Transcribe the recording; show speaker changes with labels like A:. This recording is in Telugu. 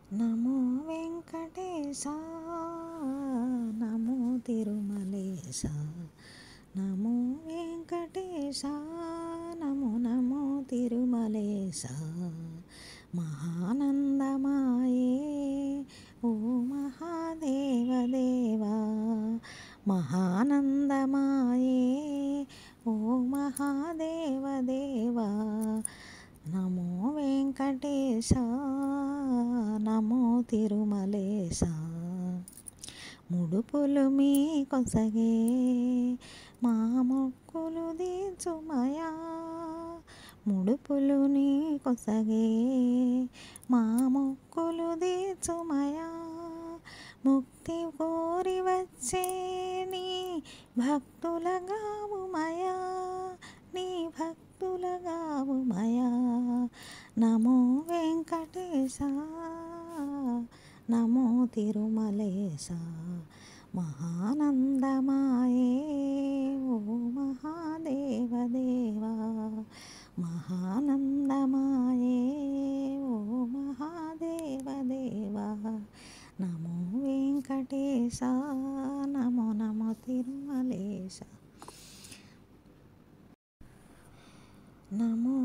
A: నమో వెంకటేశ, నమో తిరుమలేశ, నమో వెంకటేశ, నమో నమో తిరుమలేశ. మహానందమాయే ఓ మహాదేవదేవా, మహానందమాయే ఓ మహాదేవదేవా. నమో వెంకటేశ, నమో తిరుమలేశ. ముడుపులు మీ కొసగే మా మొక్కులు తీర్చుమయా, ముడుపులు నీ కొసగే మా మొక్కులు తీర్చుమయా. ముక్తి కోరి వచ్చే నీ భక్తులగావుమయా, నీ భక్తులగావుమయా. నమో వెంకటేశ, నమో తిరుమలేశ. మహానందమాయే ఓ మహాదేవదేవా, మహానందమాయే ఓ మహాదేవదేవా. నమో వెంకటేశ, నమో నమో తిరుమలేశ. నమో